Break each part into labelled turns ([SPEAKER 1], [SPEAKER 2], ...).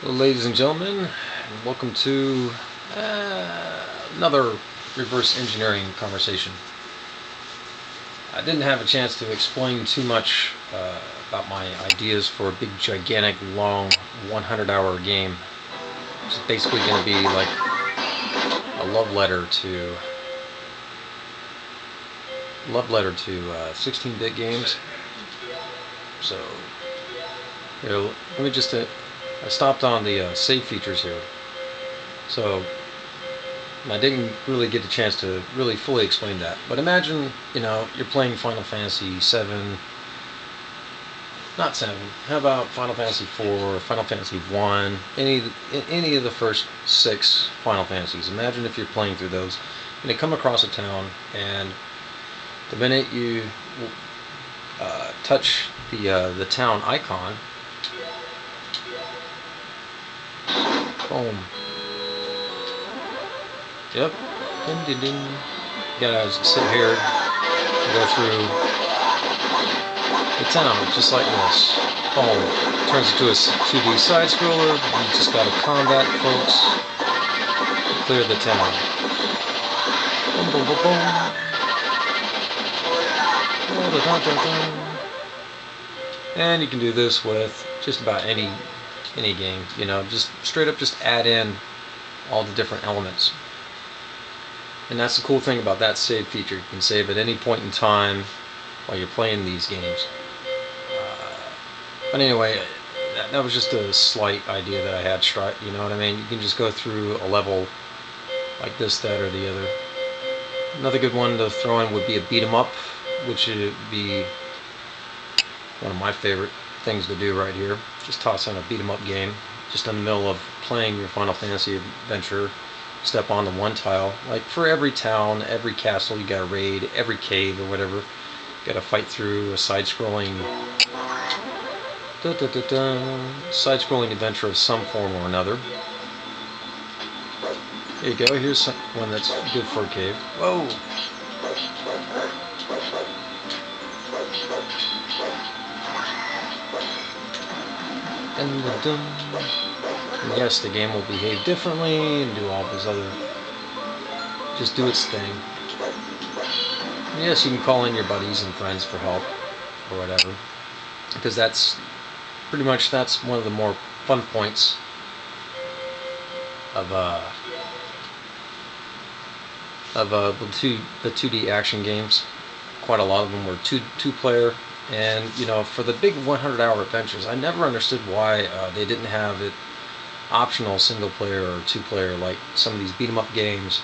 [SPEAKER 1] Hello, ladies and gentlemen, and welcome to another reverse engineering conversation. I didn't have a chance to explain too much about my ideas for a big, gigantic, long 100-hour game. It's basically going to be like a love letter to 16-bit games. So here, let me just. I stopped on the save features here, so I didn't really get the chance to really fully explain that. But imagine, you're playing Final Fantasy 7, not 7. How about Final Fantasy 4, Final Fantasy 1, any of the first 6 Final Fantasies. Imagine if you're playing through those, and you come across a town, and the minute you touch the town icon, boom. Yep. Ding, ding, ding. You gotta sit here and go through the town just like this. Boom. Turns into a 2D side scroller. You just gotta combat folks to clear the town. Boom, boom, boom, boom. And you can do this with just about any game, just straight up just add in all the different elements. And that's the cool thing about that save feature. You can save at any point in time while you're playing these games. But anyway, that was just a slight idea that I had. You know what I mean? You can just go through a level like this, that, or the other. Another good one to throw in would be a beat 'em up, which would be one of my favorite things to do right here. Just toss in a beat 'em up game just in the middle of playing your Final Fantasy adventure. Step on the one tile. Like for every town, every castle, you gotta raid, every cave or whatever, you gotta fight through a side-scrolling side-scrolling adventure of some form or another. There you go. Here's one that's good for a cave. Whoa. And yes, the game will behave differently and do all this other, just do its thing. And yes, you can call in your buddies and friends for help or whatever, because that's pretty much, that's one of the more fun points of the 2D action games. Quite a lot of them were two-player. And for the big 100-hour adventures, I never understood why they didn't have it optional single-player or two-player like some of these beat-em-up games.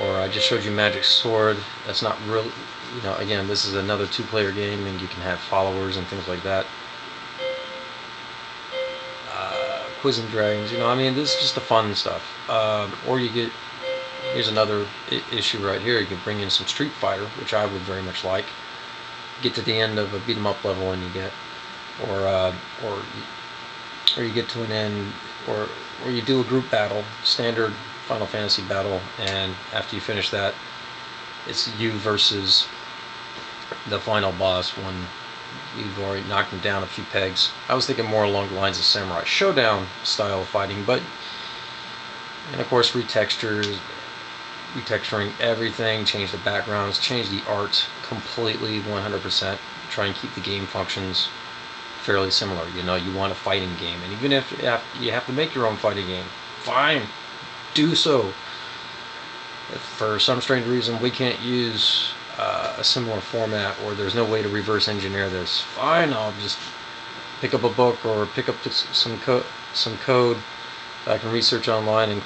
[SPEAKER 1] Or I just showed you Magic Sword. That's not really, again, this is another two-player game, and you can have followers and things like that. Quiz and Dragons, this is just the fun stuff. Or you get, here's another issue right here. You can bring in some Street Fighter, which I would very much like. Get to the end of a beat 'em up level and you get, or you get to an end, or you do a group battle, standard Final Fantasy battle, and after you finish that, it's you versus the final boss when you've already knocked him down a few pegs. I was thinking more along the lines of Samurai Showdown style of fighting, and of course retexturing everything, change the backgrounds, change the art completely, 100%. Try and keep the game functions fairly similar. You want a fighting game, and even if you have to make your own fighting game, fine, do so. If for some strange reason we can't use a similar format, or there's no way to reverse engineer this, fine, I'll just pick up a book or pick up some code I can research online and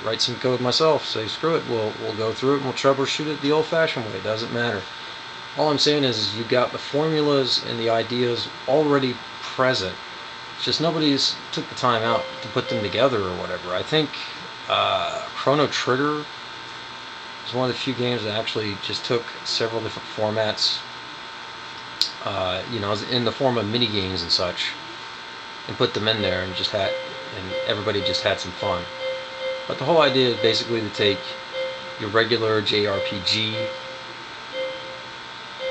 [SPEAKER 1] write some code myself. Say screw it, we'll go through it and we'll troubleshoot it the old-fashioned way. It doesn't matter. All I'm saying is you got the formulas and the ideas already present. It's just nobody's took the time out to put them together or whatever. I think Chrono Trigger is one of the few games that actually just took several different formats, in the form of mini games and such, and put them in there, and everybody just had some fun. But the whole idea is basically to take your regular JRPG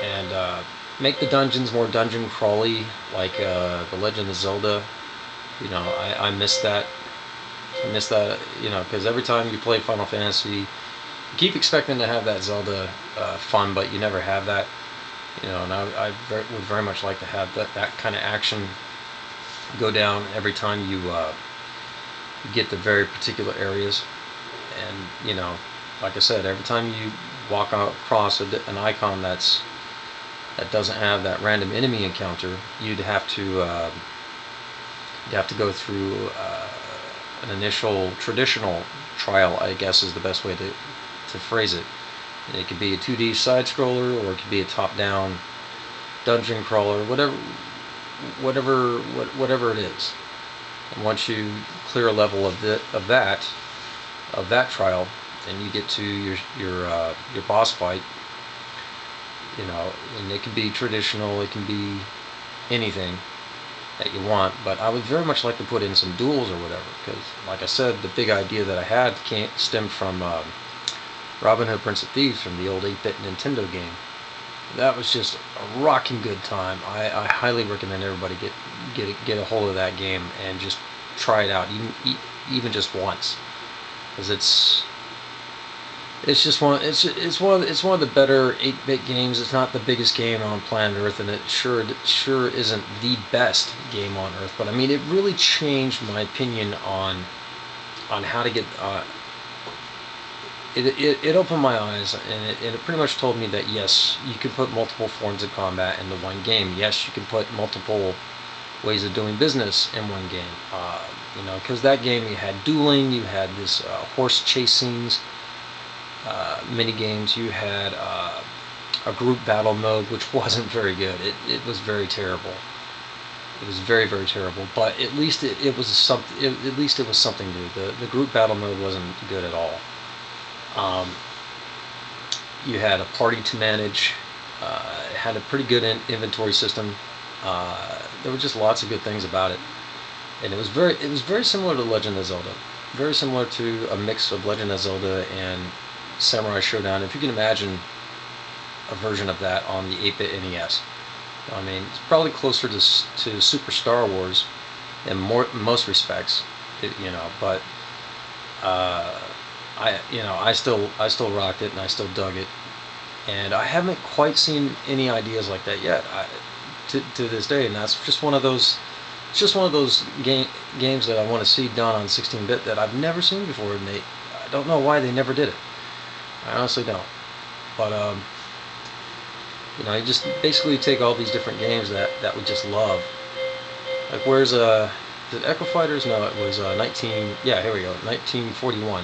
[SPEAKER 1] and make the dungeons more dungeon crawly, like The Legend of Zelda You know, I miss that. I miss that. You know, because every time you play Final Fantasy, you keep expecting to have that Zelda fun, but you never have that. You know, and would very much like to have that kind of action go down every time you get to very particular areas. And you know, like I said, every time you walk across an icon that doesn't have that random enemy encounter, you'd have to go through an initial traditional trial, I guess is the best way to phrase it. It could be a 2D side scroller, or it could be a top-down dungeon crawler, whatever it is. And once you clear a level of that trial, then you get to your boss fight. You know, and it can be traditional, it can be anything that you want, but I would very much like to put in some duels or whatever, because like I said, the big idea that I had stemmed from Robin Hood Prince of Thieves, from the old 8-bit Nintendo game. That was just a rocking good time. I highly recommend everybody get a hold of that game and just try it out, even just once, because it's one of the better 8-bit games. It's not the biggest game on planet Earth, and it sure isn't the best game on Earth. But I mean, it really changed my opinion on how to get. It opened my eyes, and it pretty much told me that yes, you can put multiple forms of combat into one game. Yes, you can put multiple ways of doing business in one game. You know, because that game, you had dueling, you had this horse chase scenes. Mini games, you had a group battle mode, which wasn't very good. It was very terrible. It was very, very terrible. But at least it was something. At least it was something new. The group battle mode wasn't good at all. You had a party to manage. It had a pretty good inventory system. There were just lots of good things about it, and it was very similar to Legend of Zelda. Very similar to a mix of Legend of Zelda and Samurai Showdown, if you can imagine a version of that on the 8-bit NES. I mean, it's probably closer to Super Star Wars in most respects, you know. But I still rocked it, and I still dug it, and I haven't quite seen any ideas like that yet to this day. And that's just one of those. It's just one of those games that I want to see done on 16-bit that I've never seen before, and I don't know why they never did it. I honestly don't. But you know, you just basically take all these different games that we just love. Like, where's is it Echo Fighters? No, it was 19. Yeah, here we go, 1941.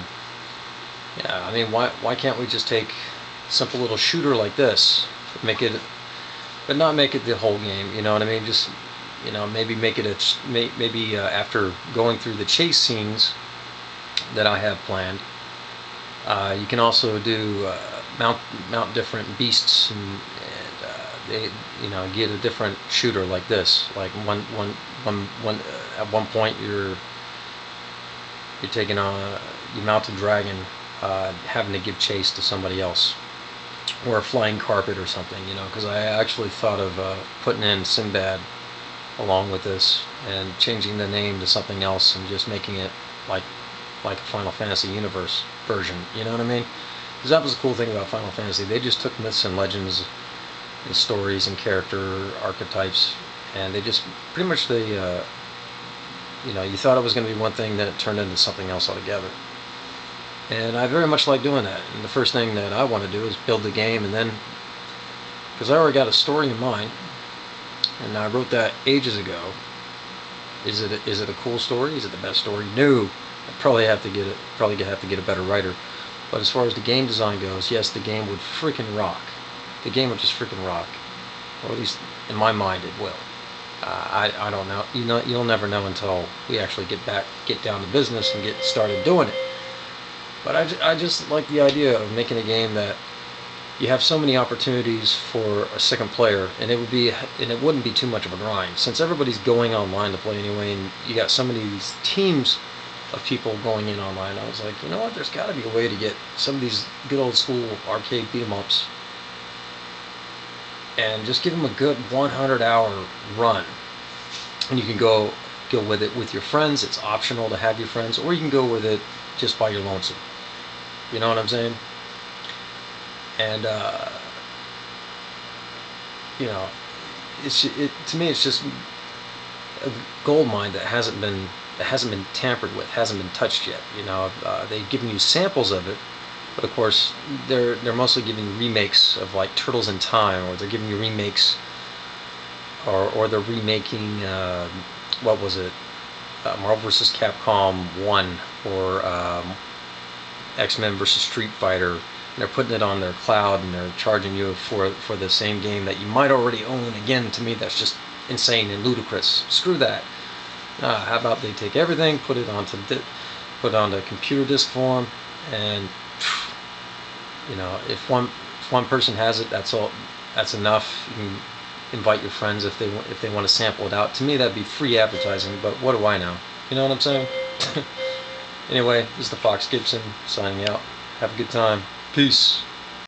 [SPEAKER 1] Yeah, I mean, why can't we just take a simple little shooter like this, but not make it the whole game? You know what I mean? Just, you know, maybe make it maybe after going through the chase scenes that I have planned. You can also do mount different beasts, and they, you know, get a different shooter like this. Like at one point you're taking on, you mount a dragon, having to give chase to somebody else, or a flying carpet or something. You know, because I actually thought of putting in Sinbad along with this and changing the name to something else and just making it like a Final Fantasy universe version, you know what I mean? Because that was the cool thing about Final Fantasy. They just took myths and legends and stories and character archetypes, and they just pretty much you know, you thought it was going to be one thing, then it turned into something else altogether. And I very much like doing that. And the first thing that I want to do is build the game, and then, because I already got a story in mind, and I wrote that ages ago. Is it a cool story? Is it the best story? No. I probably have to get a better writer. But as far as the game design goes, yes, the game would freaking rock. The game would just freaking rock, or at least in my mind it will. I don't know. You'll never know until we actually get down to business and get started doing it. But I just like the idea of making a game that you have so many opportunities for a second player, and it wouldn't be too much of a grind, since everybody's going online to play anyway, and you got so many of these teams of people going in online. I was like, you know what, there's got to be a way to get some of these good old school arcade beat 'em ups and just give them a good 100-hour run, and you can go with it with your friends. It's optional to have your friends, or you can go with it just by your lonesome. You know what I'm saying? And you know, to me, it's just a gold mine that hasn't been tampered with, hasn't been touched yet. You know, they've given you samples of it, but of course they're mostly giving you remakes of like Turtles in Time, or they're giving you remakes, or they're remaking what was it, Marvel vs. Capcom 1, or X-Men vs. Street Fighter. And they're putting it on their cloud, and they're charging you for the same game that you might already own. Again, to me, that's just insane and ludicrous. Screw that. How about they take everything, put it onto computer disk form, and you know, if one person has it, that's all. That's enough. You can invite your friends if they want to sample it out. To me, that'd be free advertising. But what do I know? You know what I'm saying? Anyway, this is the Fox Gibson signing out. Have a good time. Peace.